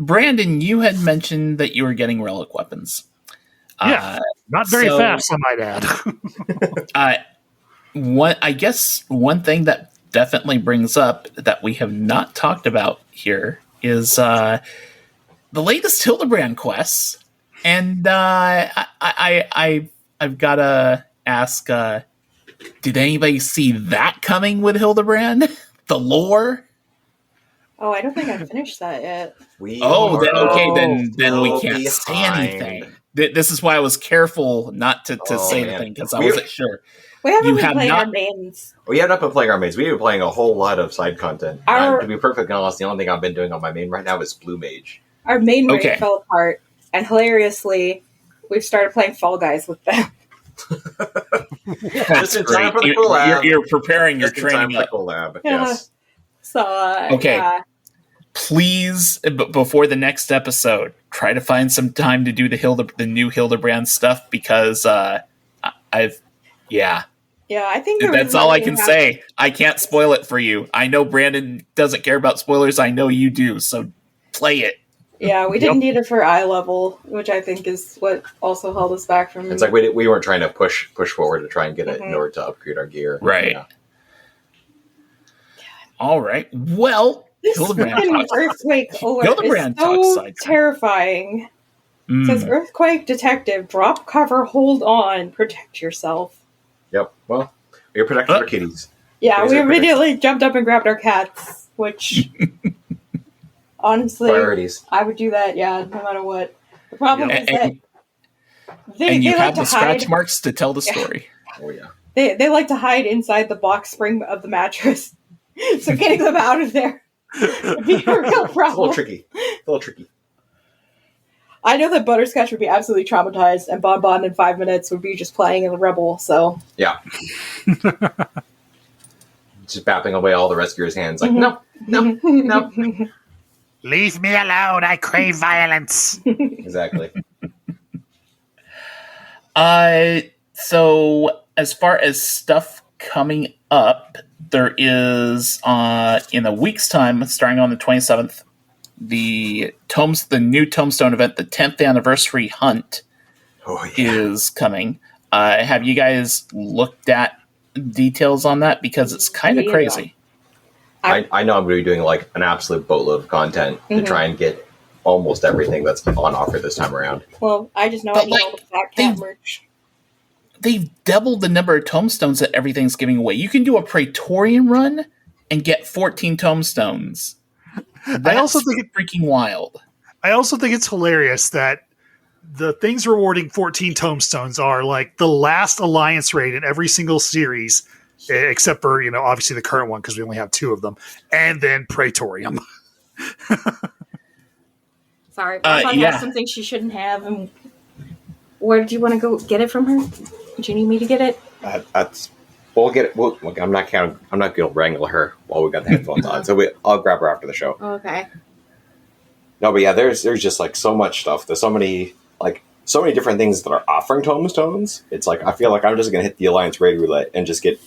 Brandon, you had mentioned that you were getting relic weapons. Yeah, not very fast, I might add. I guess one thing that definitely brings up that we have not talked about here is the latest Hildebrand quests, and I've got to ask: did anybody see that coming with Hildebrand? The lore? Oh, I don't think I finished that yet. Then we can't say anything. This is why I was careful not to say anything, because I wasn't sure. We haven't been playing our mains. We have not been playing our mains. We've been playing a whole lot of side content. To be perfectly honest, the only thing I've been doing on my main right now is Blue Mage. Our main raid fell apart, and hilariously, we've started playing Fall Guys with them. Just in time for the collab. You're preparing your training for the collab. Yeah. Yes. So, please, before the next episode, try to find some time to do the new Hildebrand stuff, because I think that's all I can say. I can't spoil it for you. I know Brandon doesn't care about spoilers. I know you do, so play it. Yeah, we didn't need it for eye level, which I think is what also held us back from. It's like we weren't trying to push forward to try and get it in order to upgrade our gear. Right. Yeah. All right. Well, this earthquake alert is so terrifying. It says, "Earthquake detective, drop cover, hold on, protect yourself." Yep. Well, we're protecting our kitties. Yeah, we immediately jumped up and grabbed our cats, which honestly, priorities. I would do that. Yeah, no matter what. The problem is that you like have the hide. Scratch marks to tell the story. Oh yeah. They like to hide inside the box spring of the mattress, so getting them out of there would be a real problem. It's a little tricky. I know that Butterscotch would be absolutely traumatized, and Bon Bon in 5 minutes would be just playing in the Rebel, so... Yeah. Just bapping away all the rescuers' hands, like, no. Leave me alone, I crave violence. Exactly. So, as far as stuff coming up, there is in a week's time, starting on the 27th, the new Tomestone event, the 10th anniversary hunt, is coming. Have you guys looked at details on that? Because it's kind of crazy. I know I'm going to be doing like an absolute boatload of content to try and get almost everything that's on offer this time around. Well, I just know I need all the Fat Cat merch. They've doubled the number of tomestones that everything's giving away. You can do a Praetorian run and get 14 tomestones. I also think it's freaking wild. I also think it's hilarious that the things rewarding 14 tomestones are like the last alliance raid in every single series, except for, obviously the current one because we only have 2 of them, and then Praetorium. Sorry, my mom has something she shouldn't have. And where do you want to go get it from her? Do you need me to get it? We'll get it. I'm not going to wrangle her while we got the headphones on. So I'll grab her after the show. Okay. No, but yeah, there's just like so much stuff. There's so many different things that are offering tomestones. It's like I feel like I'm just going to hit the Alliance Raid Roulette and just get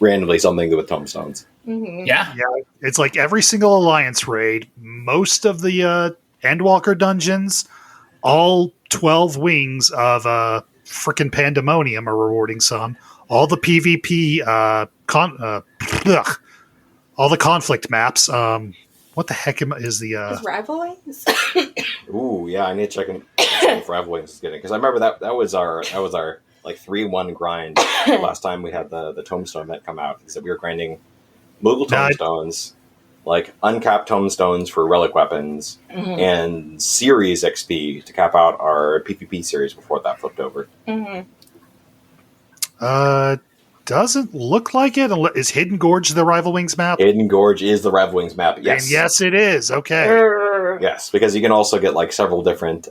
randomly something with tomestones. Mm-hmm. Yeah. It's like every single Alliance raid, most of the Endwalker dungeons, all 12 wings of frickin' Pandemonium are rewarding some. All the PvP, all the conflict maps. What the heck is the? Is Rival Wings? Ooh, yeah, I need to check in if Rival Wings is getting, because I remember that was our like 3-1 grind last time we had the Tomestone event come out. Is that we were grinding Moogle Tomestones, like uncapped Tomestones for relic weapons, and series XP to cap out our PvP series before that flipped over. Doesn't look like it. Is Hidden Gorge the Rival Wings map? Hidden Gorge is the Rival Wings map, yes. And yes, it is. Okay. Yes, because you can also get like several different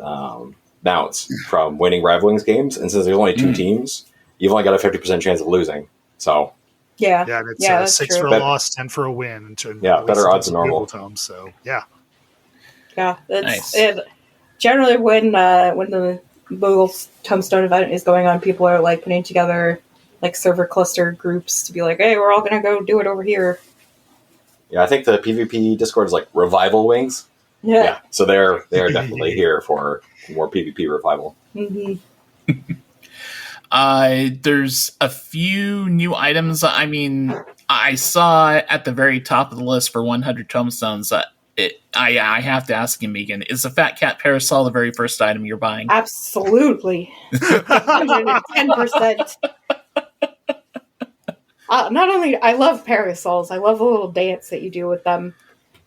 mounts from winning Rival Wings games, and since there's only 2 teams, you've only got a 50% chance of losing. So yeah, it's 6 for a loss, 10 for a win. Better odds than normal. So yeah, it's nice. Generally when the Moogle Tomestone event is going on, people are like putting together like server cluster groups to be like, hey, we're all gonna go do it over here. Yeah, I think the PvP Discord is like Revival Wings. Yeah, so they're definitely here for more PvP revival. There's a few new items. I mean, I saw at the very top of the list for 100 tomestones that I have to ask you, Megan, is the Fat Cat Parasol the very first item you're buying? Absolutely. 110%. Not only, I love parasols, I love the little dance that you do with them.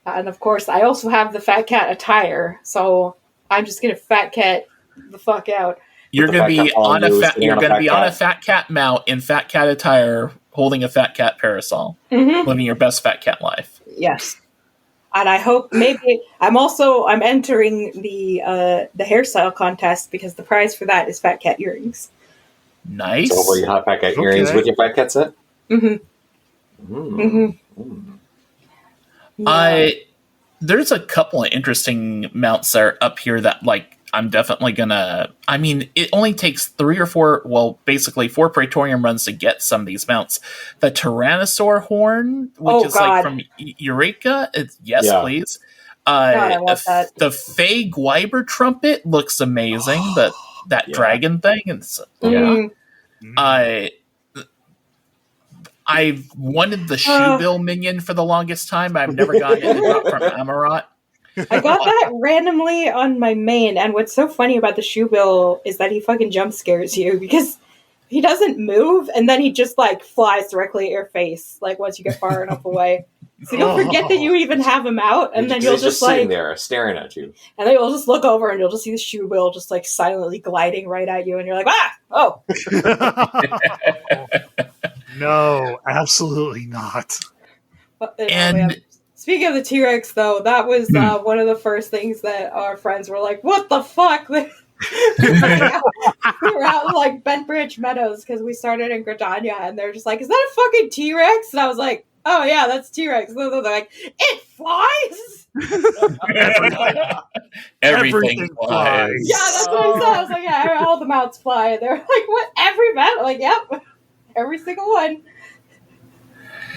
And of course, I also have the Fat Cat attire, so I'm just going to Fat Cat the fuck out. You're going to be on a Fat Cat mount in Fat Cat attire, holding a Fat Cat parasol, living your best Fat Cat life. Yes. And I hope maybe I'm entering the hairstyle contest because the prize for that is Fat Cat earrings. Nice. So will you have Fat Cat earrings with your Fat Cat set? There's a couple of interesting mounts that are up here that like I'm definitely gonna. I mean, it only takes 3 or 4. Well, basically 4 Praetorian runs to get some of these mounts. The Tyrannosaur horn, which is like from Eureka. Yes, please. I want that. The Fey Gwyber trumpet looks amazing. That dragon thing. It's, I've wanted the Shoebill minion for the longest time. I've never gotten it to drop from Amarat. I got that randomly on my main, and what's so funny about the Shoebill is that he fucking jump scares you because he doesn't move, and then he just like flies directly at your face, like once you get far enough away. So you'll forget that you even have him out, and then you'll just like sitting there staring at you, and then you'll just look over and you'll just see the Shoebill just like silently gliding right at you, and you're like, oh. No, absolutely not. And speaking of the T-Rex, though, that was one of the first things that our friends were like, what the fuck? We were out in like Bentbridge Meadows because we started in Gridania, and they're just like, is that a fucking T-Rex? And I was like, oh yeah, that's T-Rex. And they're like, it flies? Everything flies. Yeah, that's what I said. I was like, yeah, all the mounts fly. And they're like, what? Every mount? Like, yep. Every single one.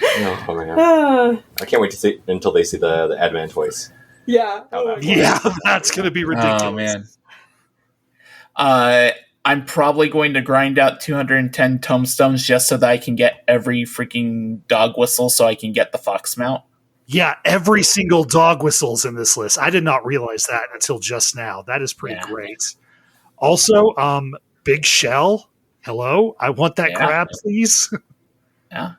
Oh man, Uh, I can't wait to see until they see the admin toys. yeah. Yeah, that's going to be ridiculous. Oh man. I'm probably going to grind out 210 tomestones just so that I can get every freaking dog whistle so I can get the fox mount. Yeah, every single dog whistle's in this list. I did not realize that until just now. That is pretty great. Also, Big Shell. Hello, I want that crab, please. Yeah.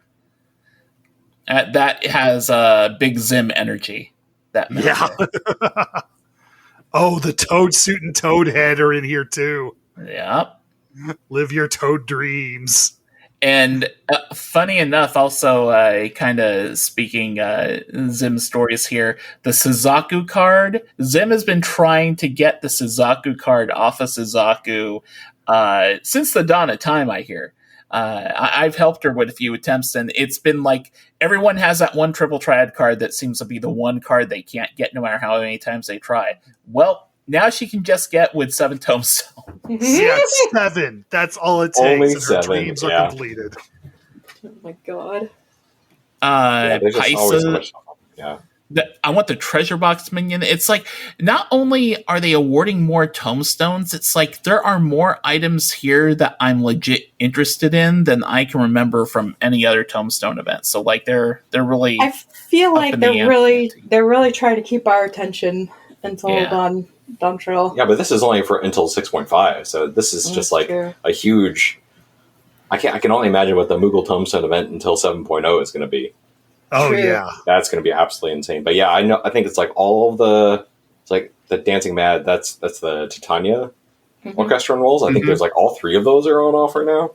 That has big Zim energy. That Oh, the Toad Suit and Toad Head are in here too. Yep. Live your Toad dreams. And funny enough, also kind of speaking Zim stories here, the Suzaku card, Zim has been trying to get the Suzaku card off of Suzaku since the dawn of time, I hear. I've helped her with a few attempts, and it's been like everyone has that one triple triad card that seems to be the one card they can't get no matter how many times they try. Well, now she can just get with 7 tomestones. Yeah, 7. That's all it takes. Only and 7, her dreams are completed. Oh my god. There's just always so much. I want the treasure box minion. It's like, not only are they awarding more tomestones, it's like there are more items here that I'm legit interested in than I can remember from any other tomestone event. So like they're really. I feel like they're really trying to keep our attention until Dawn Trail. Yeah, but this is only for until 6.5, so this is just like a huge. I can only imagine what the Moogle Tombstone event until 7.0 is going to be. Oh yeah, that's going to be absolutely insane. But yeah, I know. I think it's like all of the, it's like the Dancing Mad. That's the Titania orchestra and rolls. I think there's like all 3 of those are on offer now.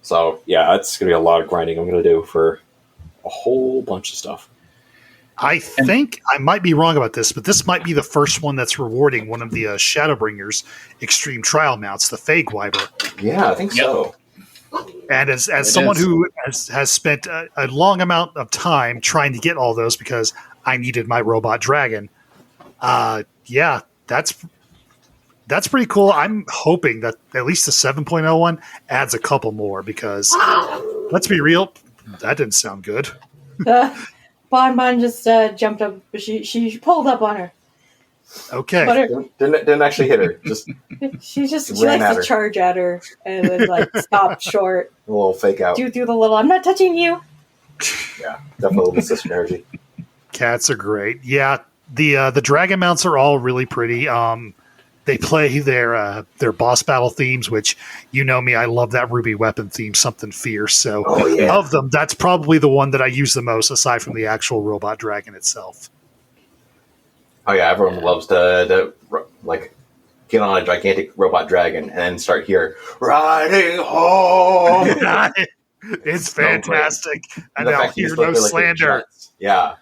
So yeah, that's going to be a lot of grinding I'm going to do for a whole bunch of stuff. I think I might be wrong about this, but this might be the first one that's rewarding one of the Shadowbringers extreme trial mounts, the Fagwiber. Yeah, I think so. And as someone who has spent a long amount of time trying to get all those because I needed my robot dragon, yeah, that's pretty cool. I'm hoping that at least the 7.0 one adds a couple more because, let's be real, that didn't sound good. Bon just jumped up. She pulled up on her. Okay. Didn't actually hit her. She likes to charge at her and then like stop short. A little fake out. Do the little. I'm not touching you. Yeah, definitely sister energy. Cats are great. Yeah, the dragon mounts are all really pretty. They play their boss battle themes, which you know me, I love that ruby weapon theme, something fierce. So of them, that's probably the one that I use the most, aside from the actual robot dragon itself. Oh yeah, everyone loves to like get on a gigantic robot dragon and then start here riding home. It's fantastic, and I'll hear no slander. Yeah,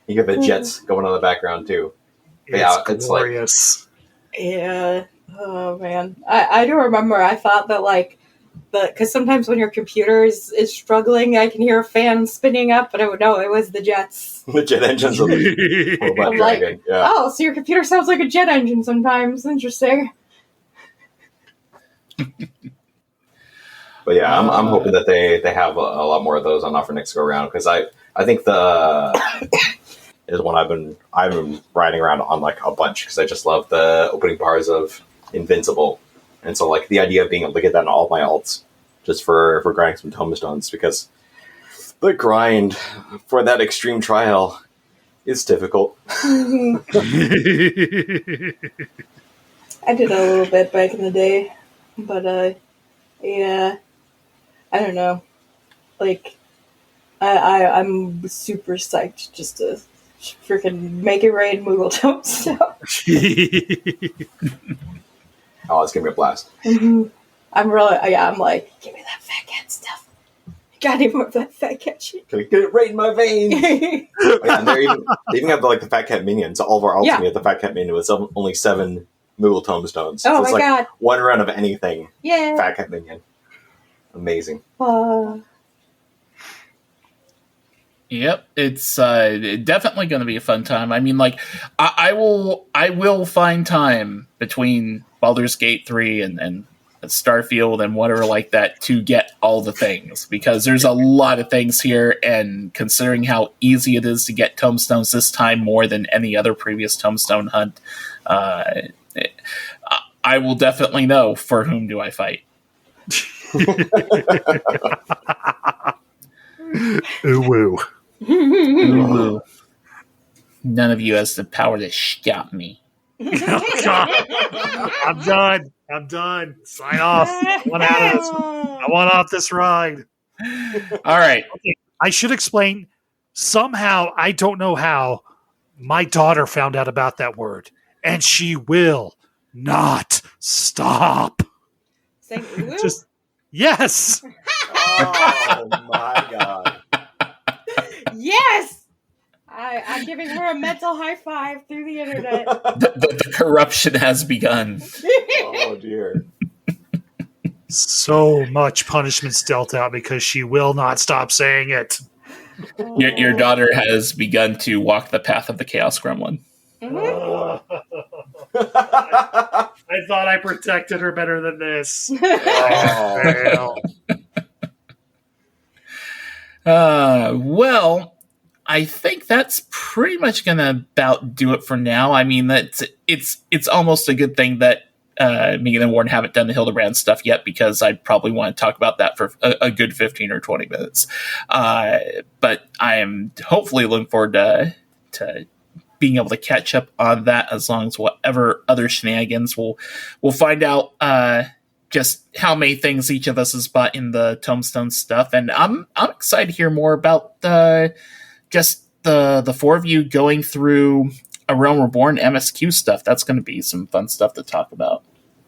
you get the jets going on in the background too. It's glorious. Yeah. Oh man, I do remember. I thought that like because sometimes when your computer is struggling, I can hear a fan spinning up, but it was the jets. The jet engines of the robot dragon. Yeah. Oh, so your computer sounds like a jet engine sometimes. Interesting. But yeah, I'm hoping that they have a lot more of those on offer next go around because I think the is one I've been riding around on like a bunch because I just love the opening bars of Invincible, and so like the idea of being able to get that in all of my alts just for grinding some Tomestones because the grind for that extreme trial is difficult. I did a little bit back in the day, but yeah, I don't know. Like, I'm super psyched just to freaking make it rain Moogle Tombstone. Oh, it's gonna be a blast. I'm like, give me that fat cat stuff. Got any more of that fat cat shit? Can I get it right in my veins? And they even have the fat cat minions. All of our ults have the fat cat minion with only 7 Moogle Tomestones. Oh so it's my god! One run of anything. Yeah. Fat cat minion. Amazing. Yep, it's definitely going to be a fun time. I mean, like, I will find time between Baldur's Gate 3 and Starfield and whatever like that to get all the things, because there's a lot of things here, and considering how easy it is to get Tomestones this time more than any other previous Tomestone hunt, I will definitely know for whom do I fight. Ooh woo. Ooh. None of you has the power to stop me. Oh, God. I'm done. Sign off. I want off this ride. All right. Okay. I should explain. Somehow, I don't know how, my daughter found out about that word, and she will not stop. Saying ooh? Just yes. Oh my god. Yes! I'm giving her a mental high five through the internet. The corruption has begun. Oh dear. So much punishment's dealt out because she will not stop saying it. Your daughter has begun to walk the path of the Chaos Gremlin. Mhm. I thought I protected her better than this. Oh. Well, I think that's pretty much gonna about do it for now. I mean, it's almost a good thing that Megan and Warren haven't done the Hildebrand stuff yet, because I'd probably want to talk about that for a good 15 or 20 minutes. But I am hopefully looking forward to being able to catch up on that, as long as whatever other shenanigans we'll find out just how many things each of us has bought in the Tomestone stuff. And I'm excited to hear more about just the four of you going through A Realm Reborn MSQ stuff. That's going to be some fun stuff to talk about.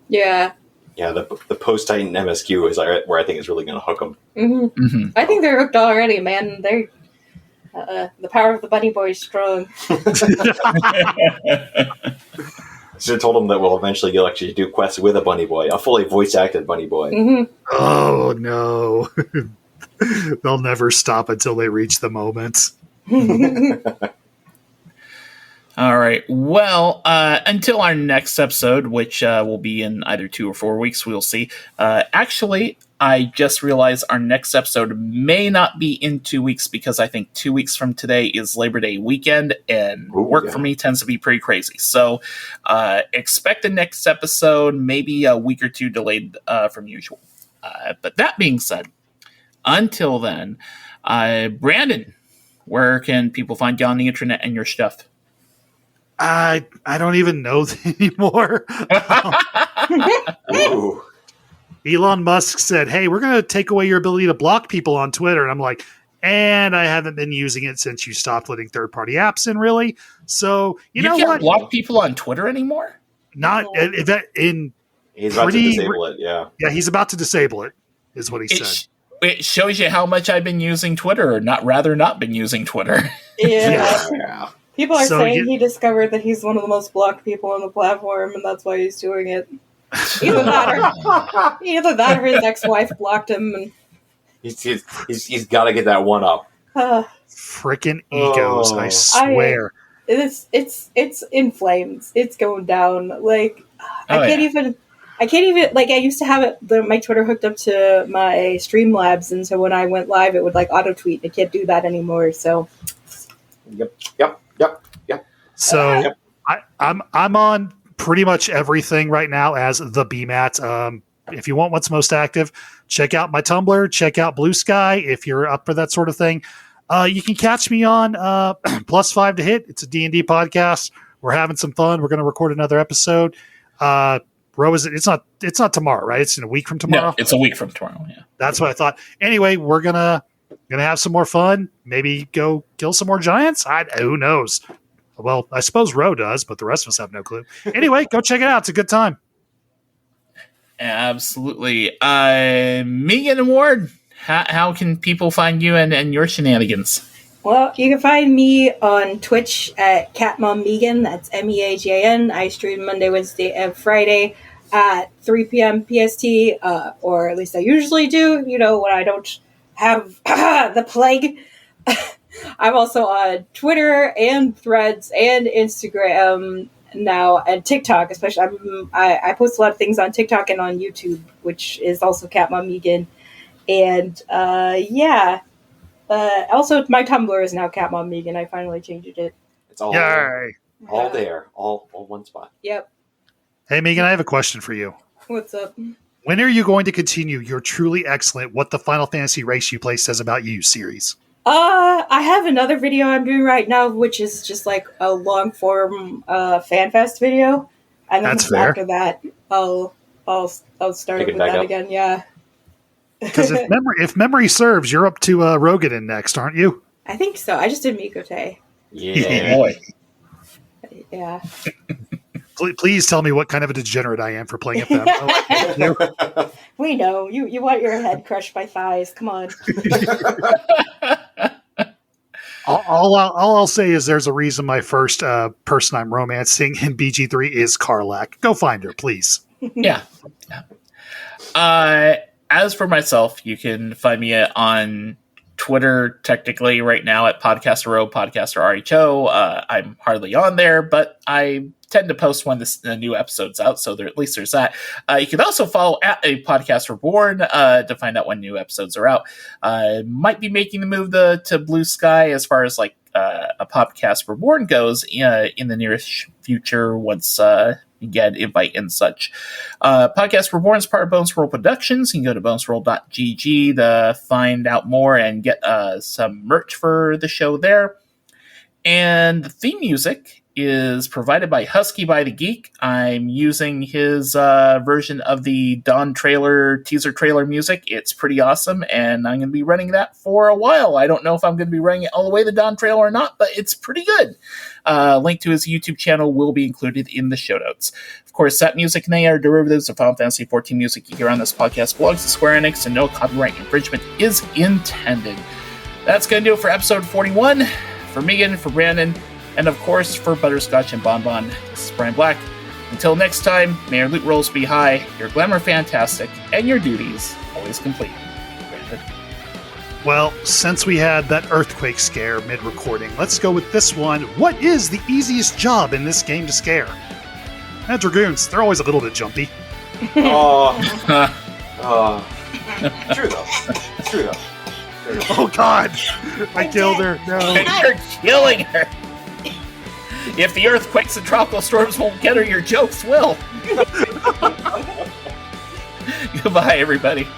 Yeah. Yeah, the post-Titan MSQ is where I think is really going to hook them. Mm-hmm. Mm-hmm. I think they're hooked already, man. They're the power of the bunny boy is strong. I should have told them that we'll eventually get actually do quests with a bunny boy, a fully voice-acted bunny boy. Mm-hmm. Oh no. They'll never stop until they reach the moment. All right. Well, until our next episode, which will be in either 2 or 4 weeks, we'll see. Actually, I just realized our next episode may not be in 2 weeks, because I think 2 weeks from today is Labor Day weekend, and work for me tends to be pretty crazy. So expect the next episode maybe a week or two delayed from usual. But that being said, until then, Brandon, where can people find you on the internet and your stuff? I don't even know anymore. Ooh. Elon Musk said, "Hey, we're going to take away your ability to block people on Twitter." And I'm like, and I haven't been using it since you stopped letting third-party apps in, really. So, you know can't what? block people on Twitter anymore? Not in He's about to disable it, yeah. Yeah, he's about to disable it, is what he said. It shows you how much I've been using Twitter, or not been using Twitter. Yeah. People are So saying he discovered that he's one of the most blocked people on the platform, and that's why he's doing it. Either that or his ex-wife blocked him. And He's got to get that one up. Frickin' egos, I swear. It's in flames. It's going down. Like I can't even. Like, I used to have my Twitter hooked up to my Streamlabs, and so when I went live, it would like auto tweet. I can't do that anymore. So. Yep. So I'm on pretty much everything right now as the BMAT. If you want what's most active, check out my Tumblr, check out Blue Sky if you're up for that sort of thing. You can catch me on +5 to Hit. It's a D&D podcast. We're having some fun. We're going to record another episode. It's not tomorrow, right? It's in a week from tomorrow. No, it's a week from tomorrow. Yeah, that's what I thought. Anyway, we're gonna have some more fun. Maybe go kill some more giants. Who knows? Well, I suppose Ro does, but the rest of us have no clue. Anyway, go check it out. It's a good time. Absolutely. Megan and Ward, how can people find you and your shenanigans? Well, you can find me on Twitch at CatMomMegan. That's MEAGAN. I stream Monday, Wednesday, and Friday at 3 p.m. PST, or at least I usually do, when I don't have the plague. I'm also on Twitter and Threads and Instagram now, and TikTok especially. I post a lot of things on TikTok and on YouTube, which is also Cat Mom Megan. And also my Tumblr is now Cat Mom Megan. I finally changed it. It's all Yay. all there, all one spot. Yep. Hey, Megan, I have a question for you. What's up? When are you going to continue your truly excellent What the Final Fantasy Race You Play Says About You series? I have another video I'm doing right now, which is just like a long form FanFest video, and then That's fair. after that, I'll start Pick it with back that up. again. Yeah. Because if memory serves, you're up to Rogadin next, aren't you? I think so. I just did Mikote. Yeah. Boy. Yeah. Please tell me what kind of a degenerate I am for playing at that. We know you want your head crushed by thighs. Come on. All I'll say is there's a reason my first person I'm romancing in BG3 is Karlak. Go find her, please. Yeah. As for myself, you can find me on Twitter technically right now at Podcaster RHO. I'm hardly on there, but I tend to post when the new episode's out, so at least there's that. You can also follow at a Podcast Reborn to find out when new episodes are out. Might be making the move to Blue Sky as far as like a Podcast Reborn goes in the nearest future once you get an invite and such. Podcast Reborn is part of Bones Roll Productions. You can go to bonesroll.gg to find out more and get some merch for the show there. And the theme music is provided by Husky by the Geek. I'm using his version of the Dawn teaser trailer music. It's pretty awesome, and I'm going to be running that for a while. I don't know if I'm going to be running it all the way the Dawn trailer or not, but it's pretty good. Link to his YouTube channel will be included in the show notes. Of course, that music and they are derivatives of Final Fantasy XIV music you hear on this podcast belongs to Square Enix, and no copyright infringement is intended. That's going to do it for episode 41. For Megan, for Brandon, and of course for Butterscotch and Bonbon, this is Brian Black. Until next time, may your loot rolls be high, your glamour fantastic, and your duties always complete. Brandon. Well, since we had that earthquake scare mid-recording, let's go with this one. What is the easiest job in this game to scare? Dragoons, they're always a little bit jumpy. Oh. True though. True though. Oh God! I killed her. No. You're killing her! If the earthquakes and tropical storms won't get her, your jokes will. Goodbye, everybody.